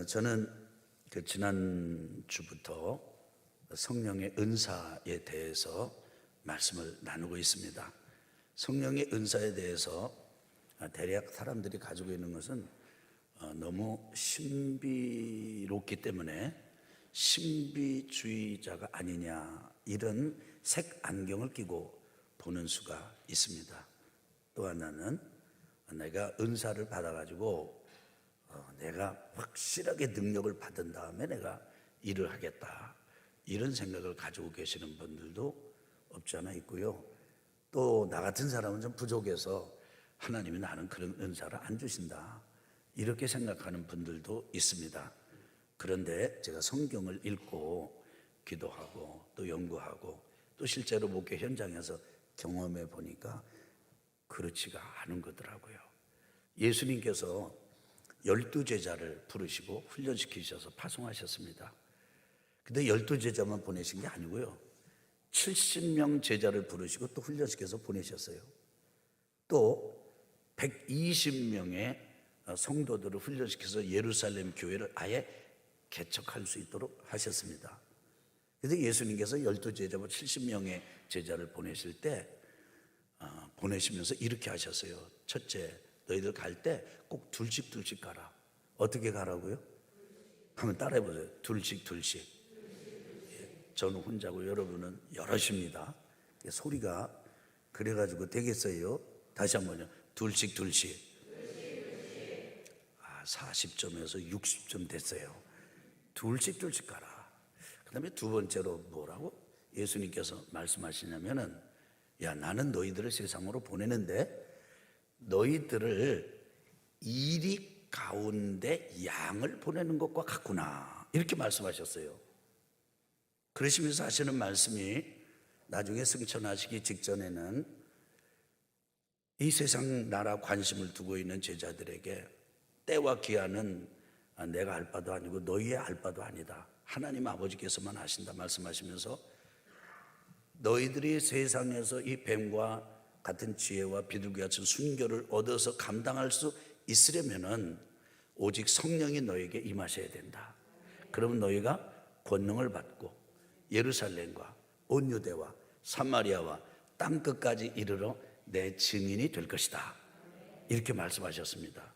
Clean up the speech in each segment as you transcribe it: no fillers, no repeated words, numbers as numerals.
저는 지난주부터 성령의 은사에 대해서 말씀을 나누고 있습니다. 성령의 은사에 대해서 대략 사람들이 가지고 있는 것은 너무 신비롭기 때문에 신비주의자가 아니냐, 이런 색 안경을 끼고 보는 수가 있습니다. 또 하나는 내가 은사를 받아가지고 내가 확실하게 능력을 받은 다음에 내가 일을 하겠다, 이런 생각을 가지고 계시는 분들도 없지 않아 있고요. 또 나 같은 사람은 좀 부족해서 하나님이 나는 그런 은사를 안 주신다, 이렇게 생각하는 분들도 있습니다. 그런데 제가 성경을 읽고 기도하고 또 연구하고 또 실제로 목회 현장에서 경험해 보니까 그렇지가 않은 거더라고요. 예수님께서 12제자를 부르시고 훈련시키셔서 파송하셨습니다. 근데 12제자만 보내신 게 아니고요, 70명 제자를 부르시고 또 훈련시켜서 보내셨어요. 또 120명의 성도들을 훈련시켜서 예루살렘 교회를 아예 개척할 수 있도록 하셨습니다. 그런데 예수님께서 12제자와 70명의 제자를 보내실 때 보내시면서 이렇게 하셨어요. 첫째, 너희들 갈 때 꼭 둘씩 가라. 어떻게 가라고요? 한번 따라해 보세요. 둘씩. 저는 혼자고 여러분은 여럿입니다. 소리가 그래가지고 되겠어요? 다시 한번요. 둘씩. 40점에서 60점 됐어요. 둘씩 가라. 그 다음에 두 번째로 뭐라고 예수님께서 말씀하시냐면은, 야, 나는 너희들을 세상으로 보내는데 너희들을 이리 가운데 양을 보내는 것과 같구나, 이렇게 말씀하셨어요. 그러시면서 하시는 말씀이, 나중에 승천하시기 직전에는 이 세상 나라 관심을 두고 있는 제자들에게 때와 기한은 내가 알 바도 아니고 너희의 알 바도 아니다, 하나님 아버지께서만 아신다 말씀하시면서, 너희들이 세상에서 이 뱀과 같은 지혜와 비둘기 같은 순교를 얻어서 감당할 수 있으려면은 오직 성령이 너에게 임하셔야 된다. 그러면 너희가 권능을 받고 예루살렘과 온 유대와 사마리아와 땅끝까지 이르러 내 증인이 될 것이다, 이렇게 말씀하셨습니다.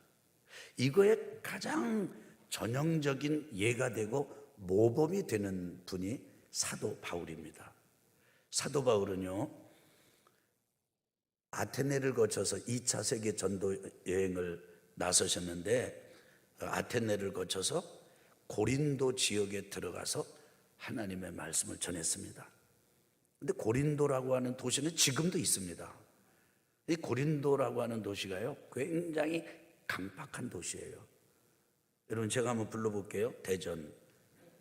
이거에 가장 전형적인 예가 되고 모범이 되는 분이 사도 바울입니다. 사도 바울은요, 아테네를 거쳐서 2차 세계 전도 여행을 나서셨는데, 아테네를 거쳐서 고린도 지역에 들어가서 하나님의 말씀을 전했습니다. 근데 고린도라고 하는 도시는 지금도 있습니다. 이 고린도라고 하는 도시가요, 굉장히 강팍한 도시예요. 여러분, 제가 한번 불러볼게요. 대전,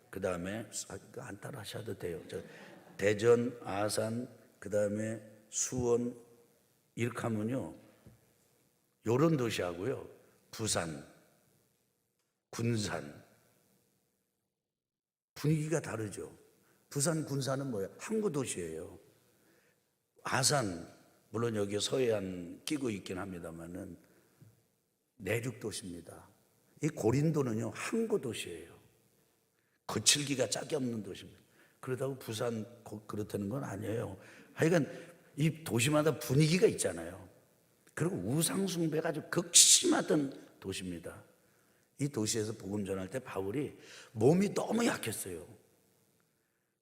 그 다음에 안 따라 하셔도 돼요. 대전, 아산, 그 다음에 수원, 이렇게 하면요, 요런 도시하고요, 부산, 군산, 분위기가 다르죠. 부산, 군산은 뭐예요? 항구 도시예요. 아산, 물론 여기 서해안 끼고 있긴 합니다만은 내륙 도시입니다. 이 고린도는요, 항구 도시예요. 거칠기가 짝이 없는 도시입니다. 그러다고 부산 그렇다는 건 아니에요. 하여간 이 도시마다 분위기가 있잖아요. 그리고 우상숭배가 아주 극심하던 도시입니다. 이 도시에서 복음 전할 때 바울이 몸이 너무 약했어요.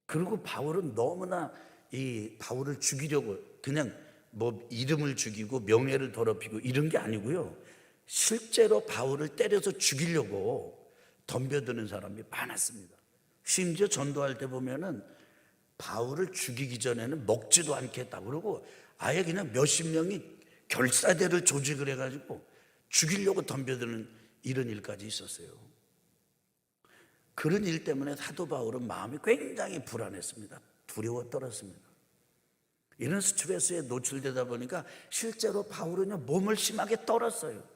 그리고 바울은 너무나 이 바울을 죽이려고 그냥 뭐 이름을 죽이고 명예를 더럽히고 이런 게 아니고요, 실제로 바울을 때려서 죽이려고 덤벼드는 사람이 많았습니다. 심지어 전도할 때 보면은 바울을 죽이기 전에는 먹지도 않겠다 그러고 아예 그냥 몇십 명이 결사대를 조직을 해가지고 죽이려고 덤벼드는 이런 일까지 있었어요. 그런 일 때문에 사도 바울은 마음이 굉장히 불안했습니다. 두려워 떨었습니다. 이런 스트레스에 노출되다 보니까 실제로 바울은요, 몸을 심하게 떨었어요.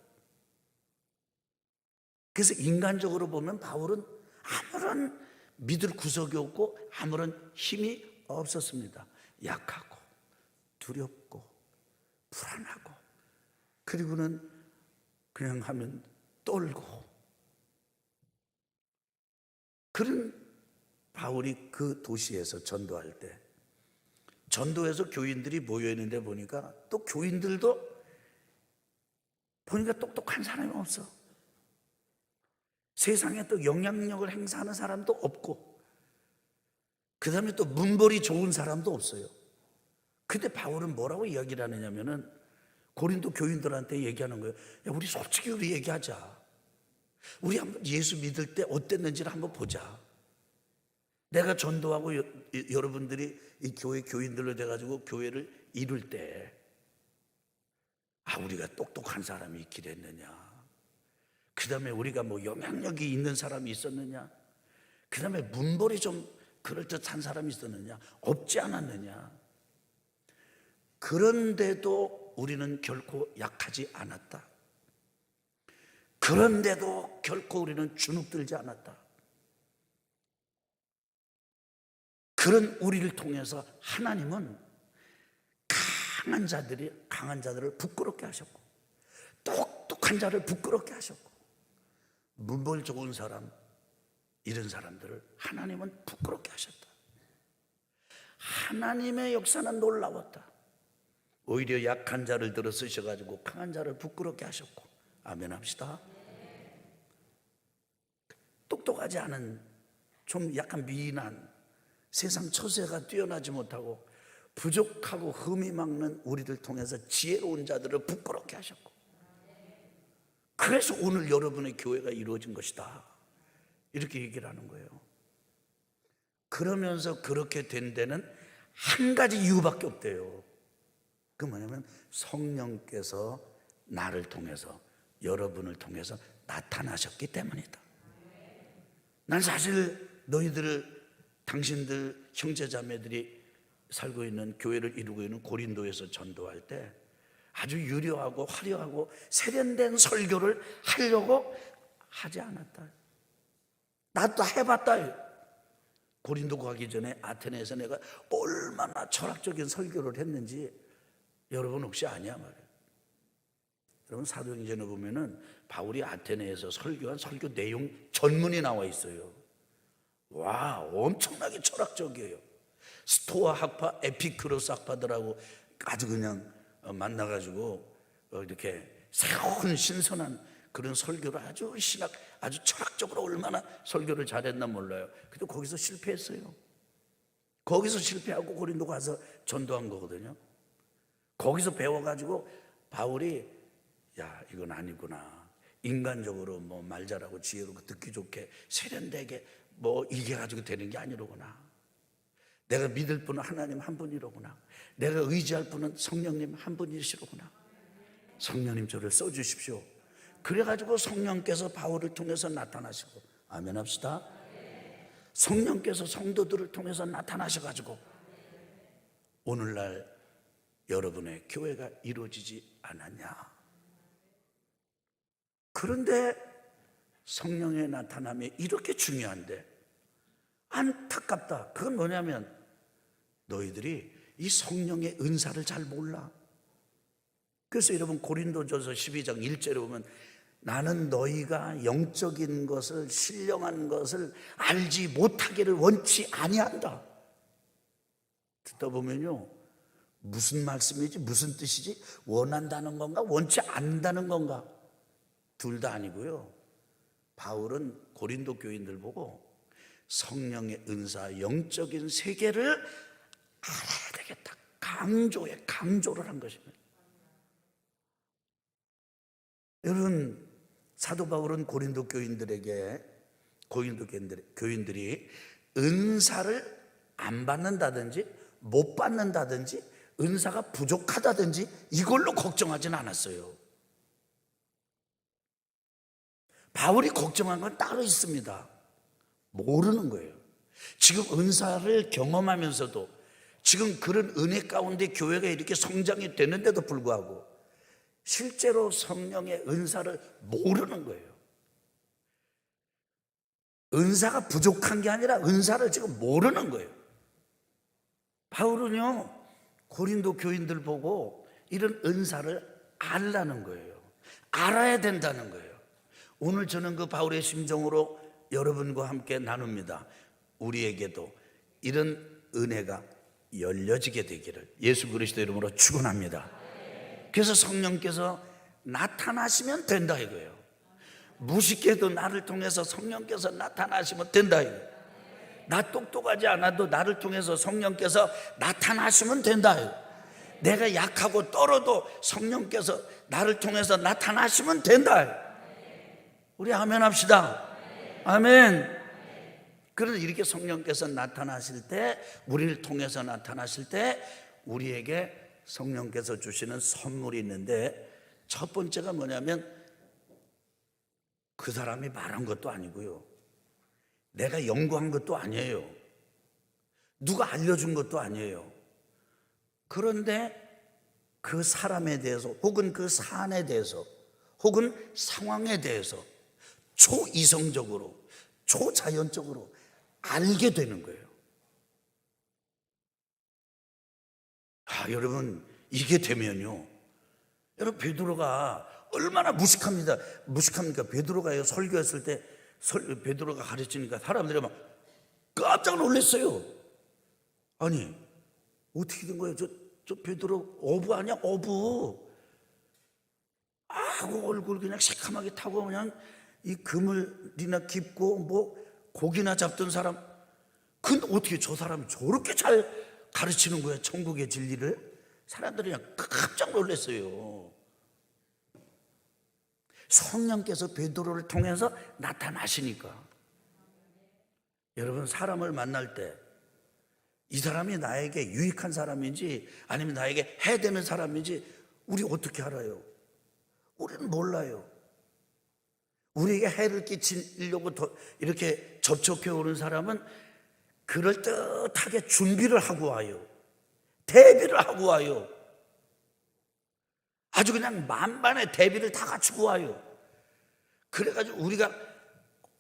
그래서 인간적으로 보면 바울은 아무런 믿을 구석이 없고 아무런 힘이 없었습니다. 약하고 두렵고 불안하고, 그리고는 그냥 하면 떨고 그런 바울이 그 도시에서 전도할 때, 전도에서 교인들이 모여있는데 보니까 또 교인들도 보니까 똑똑한 사람이 없어. 세상에 또 영향력을 행사하는 사람도 없고, 그 다음에 또 문벌이 좋은 사람도 없어요. 근데 바울은 뭐라고 이야기를 하느냐면은 고린도 교인들한테 얘기하는 거예요. 야, 우리 솔직히 우리 얘기하자. 우리 한번 예수 믿을 때 어땠는지를 한번 보자. 내가 전도하고 여러분들이 이 교회 교인들로 돼가지고 교회를 이룰 때, 우리가 똑똑한 사람이 있긴 했느냐, 그 다음에 우리가 뭐 영향력이 있는 사람이 있었느냐, 그 다음에 문벌이 좀 그럴듯한 사람이 있었느냐, 없지 않았느냐. 그런데도 우리는 결코 약하지 않았다. 그런데도 결코 우리는 주눅들지 않았다. 그런 우리를 통해서 하나님은 강한 자들을 부끄럽게 하셨고, 똑똑한 자를 부끄럽게 하셨고, 문벌 좋은 사람, 이런 사람들을 하나님은 부끄럽게 하셨다. 하나님의 역사는 놀라웠다. 오히려 약한 자를 들어 쓰셔가지고 강한 자를 부끄럽게 하셨고. 아멘 합시다. 똑똑하지 않은, 좀 약간 미인한, 세상 처세가 뛰어나지 못하고 부족하고 흠이 막는 우리를 통해서 지혜로운 자들을 부끄럽게 하셨고, 그래서 오늘 여러분의 교회가 이루어진 것이다, 이렇게 얘기를 하는 거예요. 그러면서 그렇게 된 데는 한 가지 이유밖에 없대요. 그 뭐냐면 성령께서 나를 통해서, 여러분을 통해서 나타나셨기 때문이다. 난 사실 너희들을, 당신들 형제자매들이 살고 있는, 교회를 이루고 있는 고린도에서 전도할 때 아주 유려하고 화려하고 세련된 설교를 하려고 하지 않았다. 나도 해봤다. 고린도 가기 전에 아테네에서 내가 얼마나 철학적인 설교를 했는지 여러분 혹시 아냐 말이에요. 여러분 사도행전에 보면은 바울이 아테네에서 설교한 설교 내용 전문이 나와 있어요. 와, 엄청나게 철학적이에요. 스토아 학파, 에피쿠로스 학파들하고 아주 그냥 만나가지고 이렇게 새로운 신선한 그런 설교를 아주 아주 철학적으로 얼마나 설교를 잘했나 몰라요. 근데 거기서 실패했어요. 거기서 실패하고 고린도 가서 전도한 거거든요. 거기서 배워가지고 바울이, 야, 이건 아니구나. 인간적으로 뭐 말 잘하고 지혜롭고 듣기 좋게 세련되게 뭐 이게 가지고 되는 게 아니로구나. 내가 믿을 분은 하나님 한 분이로구나. 내가 의지할 분은 성령님 한 분이시로구나. 성령님 저를 써주십시오. 그래가지고 성령께서 바울을 통해서 나타나시고. 아멘 합시다. 성령께서 성도들을 통해서 나타나셔가지고 오늘날 여러분의 교회가 이루어지지 않았냐. 그런데 성령의 나타남이 이렇게 중요한데 안타깝다. 그건 뭐냐면 너희들이 이 성령의 은사를 잘 몰라. 그래서 여러분 고린도전서 12장 1절에 보면 나는 너희가 영적인 것을, 신령한 것을 알지 못하기를 원치 아니한다. 듣다 보면요, 무슨 말씀이지, 무슨 뜻이지, 원한다는 건가, 원치 않는다는 건가, 둘 다 아니고요. 바울은 고린도 교인들 보고 성령의 은사, 영적인 세계를 알아야 되겠다, 강조를 한 것입니다. 여러분, 사도 바울은 고린도 교인들이 은사를 안 받는다든지 못 받는다든지 은사가 부족하다든지 이걸로 걱정하지는 않았어요. 바울이 걱정한 건 따로 있습니다. 모르는 거예요. 지금 은사를 경험하면서도, 지금 그런 은혜 가운데 교회가 이렇게 성장이 되는데도 불구하고 실제로 성령의 은사를 모르는 거예요. 은사가 부족한 게 아니라 은사를 지금 모르는 거예요. 바울은요, 고린도 교인들 보고 이런 은사를 알라는 거예요. 알아야 된다는 거예요. 오늘 저는 그 바울의 심정으로 여러분과 함께 나눕니다. 우리에게도 이런 은혜가 열려지게 되기를 예수 그리스도 이름으로 축원합니다. 그래서 성령께서 나타나시면 된다 이거예요. 무식해도 나를 통해서 성령께서 나타나시면 된다 이거예요. 나 똑똑하지 않아도 나를 통해서 성령께서 나타나시면 된다 이거예요. 내가 약하고 떨어도 성령께서 나를 통해서 나타나시면 된다. 우리 아멘 합시다. 아멘. 그래서 이렇게 성령께서 나타나실 때, 우리를 통해서 나타나실 때 우리에게 성령께서 주시는 선물이 있는데, 첫 번째가 뭐냐면 그 사람이 말한 것도 아니고요, 내가 연구한 것도 아니에요, 누가 알려준 것도 아니에요. 그런데 그 사람에 대해서 혹은 그 사안에 대해서 혹은 상황에 대해서 초이성적으로 초자연적으로 알게 되는 거예요. 여러분, 이게 되면요, 여러분, 베드로가 얼마나 무식합니까? 베드로가 설교했을 때 베드로가 가르치니까 사람들이 막 깜짝 놀랐어요. 아니, 어떻게 된 거예요? 저 베드로 어부 아니야? 어부. 그 얼굴 그냥 새카맣게 타고 그냥 이 그물이나 깊고 뭐 고기나 잡던 사람. 근데 어떻게 저 사람이 저렇게 잘 가르치는 거야, 천국의 진리를? 사람들이 그냥 깜짝 놀랐어요. 성령께서 베드로를 통해서 나타나시니까. 여러분, 사람을 만날 때 이 사람이 나에게 유익한 사람인지 아니면 나에게 해되는 사람인지 우리 어떻게 알아요? 우리는 몰라요. 우리에게 해를 끼치려고 이렇게 접촉해 오는 사람은 그럴듯하게 준비를 하고 와요. 대비를 하고 와요. 아주 그냥 만반의 대비를 다 갖추고 와요. 그래가지고 우리가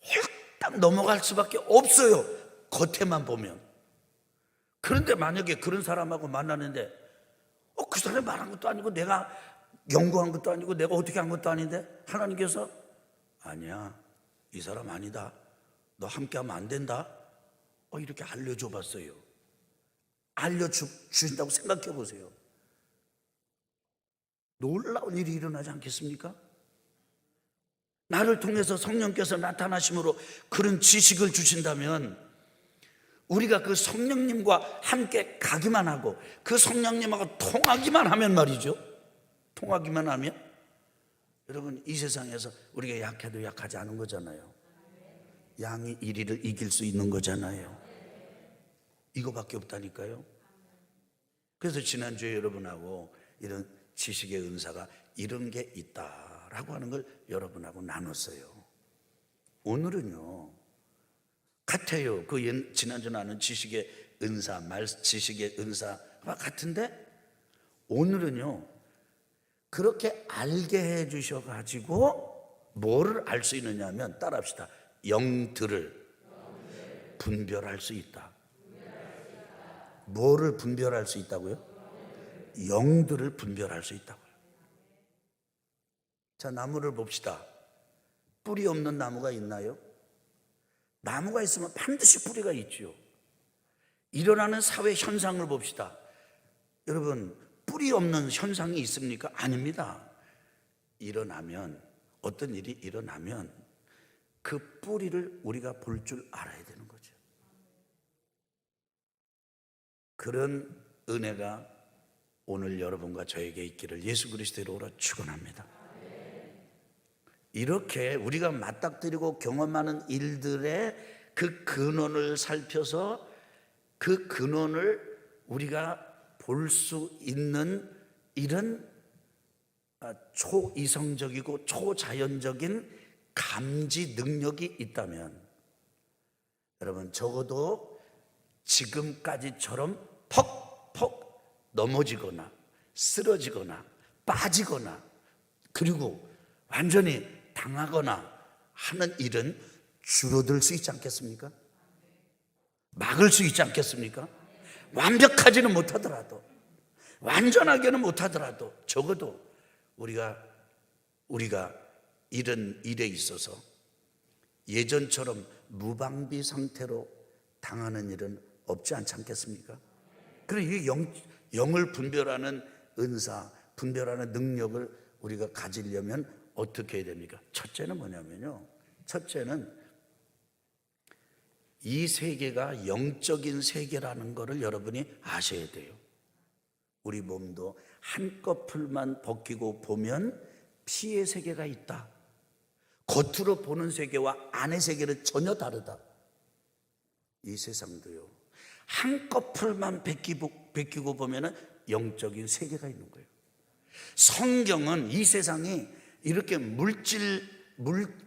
홀딱 넘어갈 수밖에 없어요, 겉에만 보면. 그런데 만약에 그런 사람하고 만나는데 그 사람이 말한 것도 아니고 내가 연구한 것도 아니고 내가 어떻게 한 것도 아닌데 하나님께서 아니야, 이 사람 아니다, 너 함께하면 안 된다, 이렇게 알려줘 봤어요. 알려주신다고 생각해 보세요. 놀라운 일이 일어나지 않겠습니까? 나를 통해서 성령께서 나타나심으로 그런 지식을 주신다면 우리가 그 성령님과 함께 가기만 하고 그 성령님하고 통하기만 하면 말이죠, 통하기만 하면, 여러분, 이 세상에서 우리가 약해도 약하지 않은 거잖아요. 양이 이리를 이길 수 있는 거잖아요. 이거밖에 없다니까요. 그래서 지난주에 여러분하고 이런 지식의 은사가 이런 게 있다라고 하는 걸 여러분하고 나눴어요. 오늘은요, 같아요. 그 지난주 나눈 지식의 은사, 지식의 은사와 같은데 오늘은요, 그렇게 알게 해 주셔가지고 뭐를 알 수 있느냐 하면, 따라합시다. 영들을 분별할 수 있다. 뭐를 분별할 수 있다고요? 영들을 분별할 수 있다고요. 자, 나무를 봅시다. 뿌리 없는 나무가 있나요? 나무가 있으면 반드시 뿌리가 있죠. 일어나는 사회 현상을 봅시다. 여러분, 뿌리 없는 현상이 있습니까? 아닙니다. 일어나면, 어떤 일이 일어나면 그 뿌리를 우리가 볼 줄 알아야 되는 거죠. 그런 은혜가 오늘 여러분과 저에게 있기를 예수 그리스도로 축원합니다. 이렇게 우리가 맞닥뜨리고 경험하는 일들의 그 근원을 살펴서 그 근원을 우리가 볼 수 있는 이런 초이성적이고 초자연적인 감지 능력이 있다면, 여러분, 적어도 지금까지처럼 퍽퍽 넘어지거나 쓰러지거나 빠지거나 그리고 완전히 당하거나 하는 일은 줄어들 수 있지 않겠습니까? 막을 수 있지 않겠습니까? 완벽하지는 못하더라도, 완전하게는 못하더라도 적어도 우리가 이런 일에 있어서 예전처럼 무방비 상태로 당하는 일은 없지 않겠습니까? 그러니까 영을 분별하는 은사, 분별하는 능력을 우리가 가지려면 어떻게 해야 됩니까? 첫째는 뭐냐면요, 첫째는 이 세계가 영적인 세계라는 것을 여러분이 아셔야 돼요. 우리 몸도 한꺼풀만 벗기고 보면 피의 세계가 있다. 겉으로 보는 세계와 안의 세계는 전혀 다르다. 이 세상도요, 한꺼풀만 벗기고 보면 영적인 세계가 있는 거예요. 성경은 이 세상이 이렇게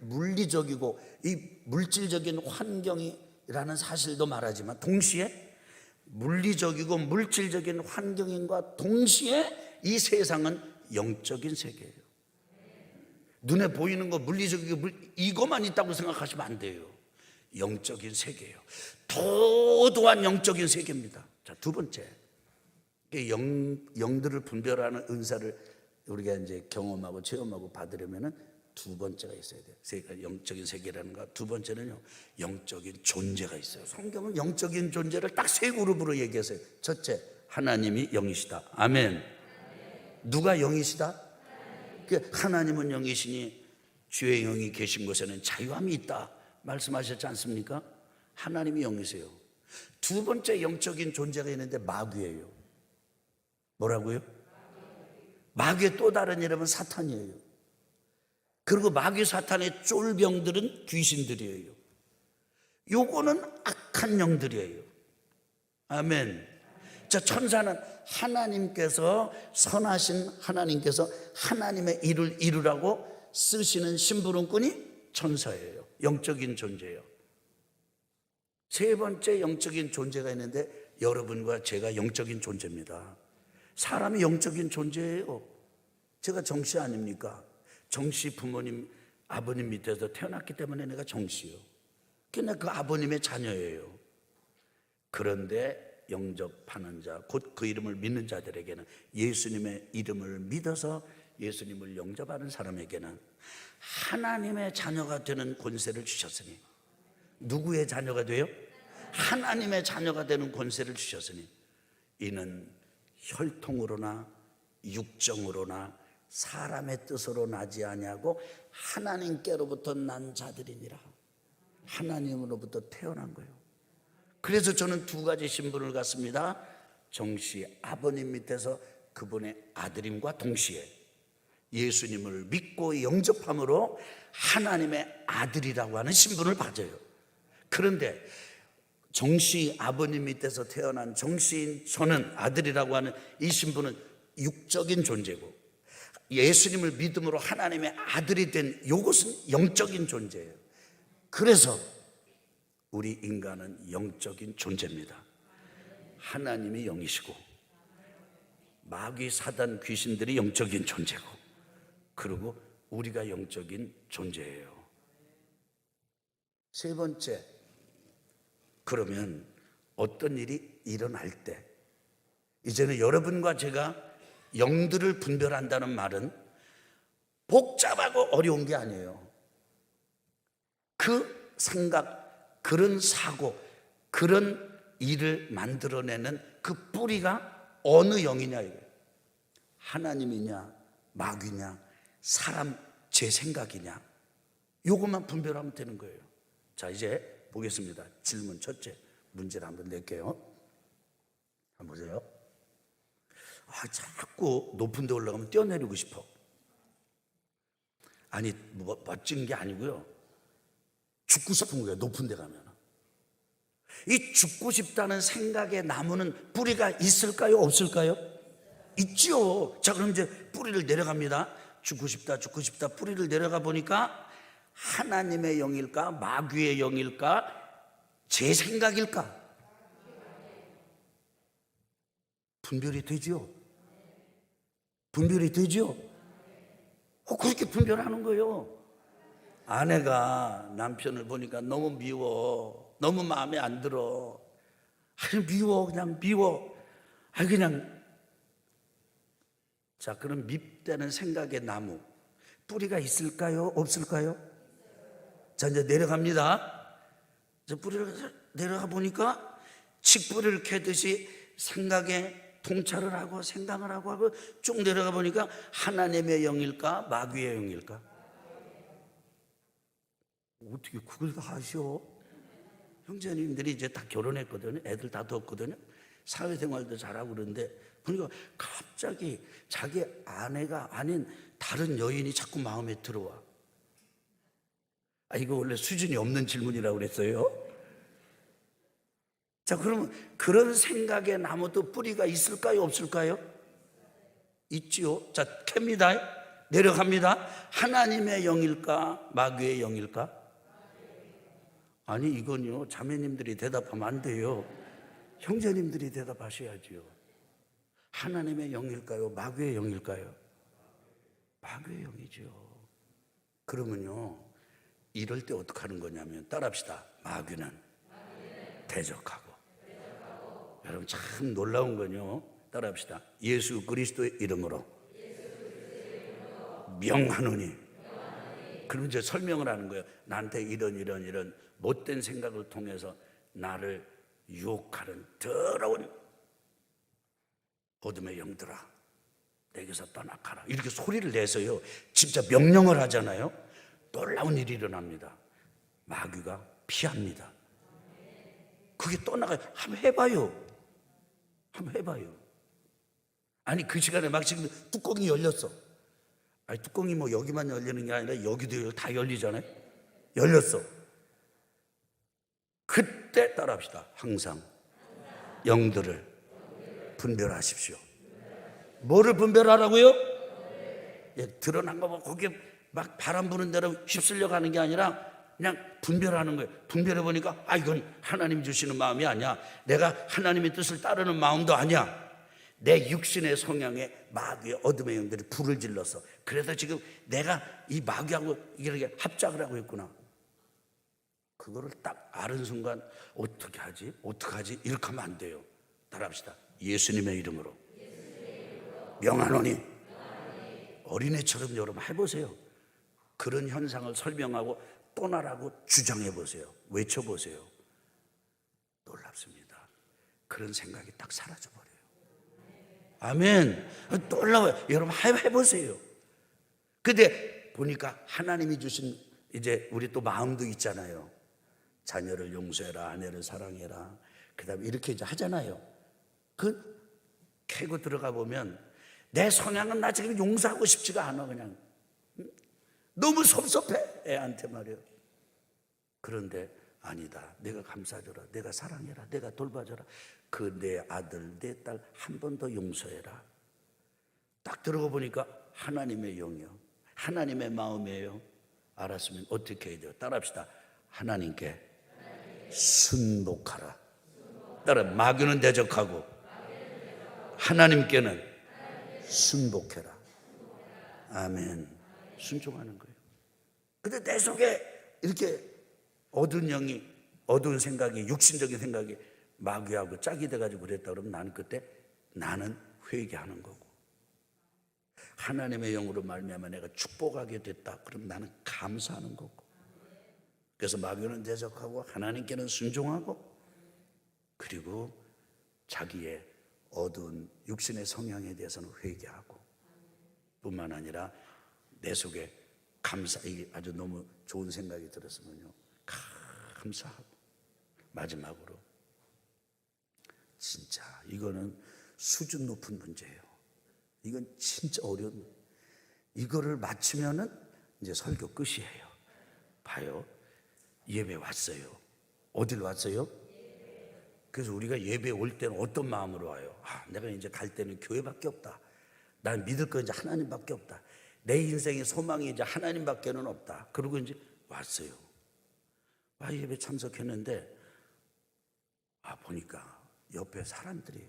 물리적이고 이 물질적인 환경이라는 사실도 말하지만, 동시에 물리적이고 물질적인 환경인과 동시에 이 세상은 영적인 세계예요. 눈에 보이는 거 물리적이고 이것만 있다고 생각하시면 안 돼요. 영적인 세계예요. 도도한 영적인 세계입니다. 자, 두 번째, 영들을 분별하는 은사를 우리가 이제 경험하고 체험하고 받으려면은 두 번째가 있어야 돼요. 영적인 세계라는 거. 두 번째는요, 영적인 존재가 있어요. 성경은 영적인 존재를 딱 세 그룹으로 얘기했어요. 첫째, 하나님이 영이시다. 아멘. 누가 영이시다? 하나님은 영이시니 주의 영이 계신 곳에는 자유함이 있다 말씀하셨지 않습니까? 하나님이 영이세요. 두 번째 영적인 존재가 있는데 마귀예요. 뭐라고요? 마귀의 또 다른 이름은 사탄이에요. 그리고 마귀 사탄의 쫄병들은 귀신들이에요. 요거는 악한 영들이에요. 아멘. 자, 천사는 하나님께서, 선하신 하나님께서 하나님의 일을 이루라고 쓰시는 심부름꾼이 천사예요. 영적인 존재예요. 세 번째 영적인 존재가 있는데 여러분과 제가 영적인 존재입니다. 사람이 영적인 존재예요. 제가 정씨 아닙니까? 정씨 부모님, 아버님 밑에서 태어났기 때문에 내가 정씨요. 그냥 그 아버님의 자녀예요. 그런데 영접하는 자, 곧 그 이름을 믿는 자들에게는, 예수님의 이름을 믿어서 예수님을 영접하는 사람에게는 하나님의 자녀가 되는 권세를 주셨으니. 누구의 자녀가 돼요? 하나님의 자녀가 되는 권세를 주셨으니 이는 혈통으로나 육정으로나 사람의 뜻으로 나지 아니하고 하나님께로부터 난 자들이니라. 하나님으로부터 태어난 거예요. 그래서 저는 두 가지 신분을 갖습니다. 정씨 아버님 밑에서 그분의 아들임과 동시에 예수님을 믿고 영접함으로 하나님의 아들이라고 하는 신분을 가져요. 그런데 정씨 아버님 밑에서 태어난 정씨인 저는 아들이라고 하는 이 신분은 육적인 존재고, 예수님을 믿음으로 하나님의 아들이 된 이것은 영적인 존재예요. 그래서 우리 인간은 영적인 존재입니다. 하나님이 영이시고 마귀 사단 귀신들이 영적인 존재고, 그리고 우리가 영적인 존재예요. 세 번째, 그러면 어떤 일이 일어날 때, 이제는 여러분과 제가 영들을 분별한다는 말은 복잡하고 어려운 게 아니에요. 그 생각, 그런 사고, 그런 일을 만들어내는 그 뿌리가 어느 영이냐 이거예요. 하나님이냐 마귀냐 사람 제 생각이냐, 이것만 분별하면 되는 거예요. 자, 이제 보겠습니다. 질문 첫째, 문제를 한번 낼게요. 한번 보세요. 자꾸 높은 데 올라가면 뛰어내리고 싶어. 아니, 멋진 게 아니고요, 죽고 싶은 거예요. 높은 데 가면. 이 죽고 싶다는 생각의 나무는 뿌리가 있을까요? 없을까요? 있죠. 자, 그럼 이제 뿌리를 내려갑니다. 죽고 싶다 뿌리를 내려가 보니까 하나님의 영일까 마귀의 영일까 제 생각일까? 분별이 되죠. 분별이 되죠. 그렇게 분별하는 거예요. 아내가 남편을 보니까 너무 미워, 너무 마음에 안 들어. 아니, 미워, 그냥 미워. 아니, 그냥. 자, 그럼 밉다는 생각의 나무, 뿌리가 있을까요? 없을까요? 자, 이제 내려갑니다. 뿌리를 내려가 보니까 칡뿌리를 캐듯이 생각에 통찰을 하고 생각을 하고 쭉 내려가 보니까 하나님의 영일까 마귀의 영일까? 어떻게 그걸 다 아셔? 형제님들이 이제 다 결혼했거든요. 애들 다 뒀거든요. 사회생활도 잘하고 그러는데 보니까 갑자기 자기 아내가 아닌 다른 여인이 자꾸 마음에 들어와. 이거 원래 수준이 없는 질문이라고 그랬어요. 자, 그러면 그런 생각에 나무도 뿌리가 있을까요? 없을까요? 있지요. 자, 캡니다. 내려갑니다. 하나님의 영일까? 마귀의 영일까? 아니, 이건요, 자매님들이 대답하면 안 돼요. 형제님들이 대답하셔야지요. 하나님의 영일까요? 마귀의 영일까요? 마귀의 영이죠. 그러면요, 이럴 때 어떻게 하는 거냐면, 따라합시다. 마귀는 대적하고. 여러분, 참 놀라운 건요, 따라합시다. 예수 그리스도의 이름으로 명하노니. 그럼 이제 설명을 하는 거예요. 나한테 이런 못된 생각을 통해서 나를 유혹하는 더러운 어둠의 영들아, 내게서 떠나가라. 이렇게 소리를 내서요, 진짜 명령을 하잖아요. 놀라운 일이 일어납니다. 마귀가 피합니다. 그게 떠나가요. 한번 해봐요. 한번 해봐요. 아니, 그 시간에 막 지금 뚜껑이 열렸어. 아니, 뚜껑이 뭐 여기만 열리는 게 아니라 여기도 다 열리잖아요. 열렸어. 그때 따라합시다. 항상 영들을 분별하십시오. 뭐를 분별하라고요? 드러난 거 뭐 거기에 막 바람 부는 대로 휩쓸려 가는 게 아니라 그냥 분별하는 거예요. 분별해 보니까 이건 하나님 주시는 마음이 아니야. 내가 하나님의 뜻을 따르는 마음도 아니야. 내 육신의 성향에 마귀의 어둠의 영들이 불을 질렀어. 그래서 지금 내가 이 마귀하고 이렇게 합작을 하고 있구나. 그거를 딱 아는 순간 어떻게 하지? 이렇게 하면 안 돼요. 따라합시다. 예수님의 이름으로 명하노니. 어린애처럼 여러분 해보세요. 그런 현상을 설명하고 떠나라고 주장해 보세요. 외쳐보세요. 놀랍습니다. 그런 생각이 딱 사라져 버려요. 아멘. 놀라워요. 여러분 해보세요. 근데 보니까 하나님이 주신 이제 우리 또 마음도 있잖아요. 자녀를 용서해라, 아내를 사랑해라. 그 다음에 이렇게 이제 하잖아요. 캐고 들어가 보면 내 성향은 나 지금 용서하고 싶지가 않아. 그냥 너무 섭섭해, 애한테 말이에요. 그런데 아니다. 내가 감싸줘라, 내가 사랑해라, 내가 돌봐줘라. 그 내 아들, 내 딸 한 번 더 용서해라. 딱 들어가 보니까 하나님의 영이요, 하나님의 마음이에요. 알았으면 어떻게 해야 돼요? 따라합시다. 하나님께 순복하라. 따라. 마귀는 대적하고 하나님께는 순복해라. 아멘. 순종하는 거예요. 근데 내 속에 이렇게 어두운 영이, 어두운 생각이, 육신적인 생각이 마귀하고 짝이 돼가지고 그랬다 그러면 나는 그때 나는 회개하는 거고, 하나님의 영으로 말미암아 내가 축복하게 됐다 그럼 나는 감사하는 거고. 그래서 마귀는 대적하고 하나님께는 순종하고, 그리고 자기의 어두운 육신의 성향에 대해서는 회개하고, 뿐만 아니라 내 속에 이게 아주 너무 좋은 생각이 들었으면요, 감사하고. 마지막으로 진짜 이거는 수준 높은 문제예요. 이건 진짜 어려운 문제. 이거를 맞추면은 이제 설교 끝이에요. 봐요. 예배 왔어요. 어딜 왔어요? 그래서 우리가 예배 올 때는 어떤 마음으로 와요? 내가 이제 갈 때는 교회밖에 없다. 난 믿을 거 이제 하나님밖에 없다. 내 인생의 소망이 이제 하나님밖에는 없다. 그러고 이제 왔어요. 예배 참석했는데 보니까 옆에 사람들이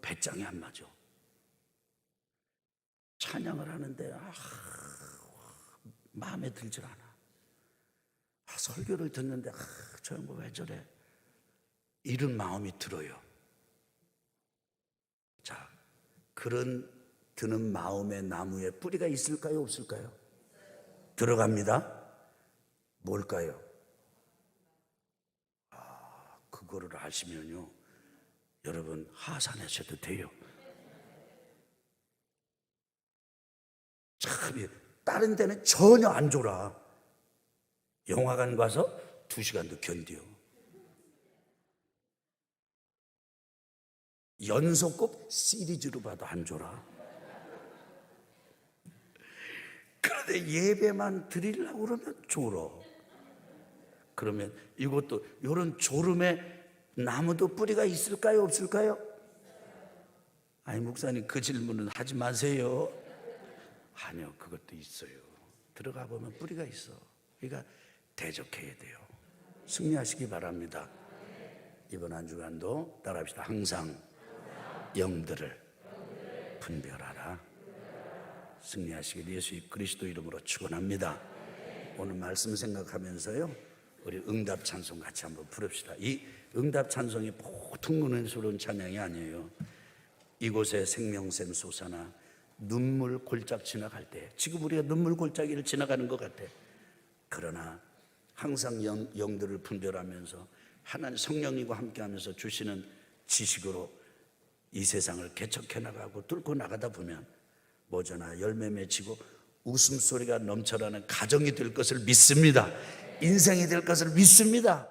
배짱이 안 맞아. 찬양을 하는데 마음에 들질 않아. 설교를 듣는데 저 양반 왜 저래? 이런 마음이 들어요. 자, 그런 드는 마음의 나무에 뿌리가 있을까요, 없을까요? 들어갑니다. 뭘까요? 그거를 아시면요, 여러분 하산하셔도 돼요. 참, 다른 데는 전혀 안 졸아. 영화관 가서 2시간도 견뎌. 연속극 시리즈로 봐도 안 졸아. 그런데 예배만 드리려고 그러면 졸어. 그러면 이것도, 이런 졸음에 나무도 뿌리가 있을까요, 없을까요? 아니, 목사님 그 질문은 하지 마세요. 아니요, 그것도 있어요. 들어가 보면 뿌리가 있어. 그러니까 대적해야 돼요. 승리하시기 바랍니다. 이번 한 주간도 따라합시다. 항상 영들을 분별하라. 승리하시길 예수 그리스도 이름으로 축원합니다. 오늘 말씀 생각하면서요, 우리 응답 찬송 같이 한번 부릅시다. 이 응답 찬송이 보통 은혜스러운 찬양이 아니에요. 이곳에 생명샘 솟아나 눈물 골짝 지나갈 때, 지금 우리가 눈물 골짜기를 지나가는 것 같아. 그러나 항상 영들을 분별하면서 하나님 성령님과 함께하면서 주시는 지식으로 이 세상을 개척해 나가고 뚫고 나가다 보면 모자나 열매 맺히고 웃음소리가 넘쳐나는 가정이 될 것을 믿습니다. 인생이 될 것을 믿습니다.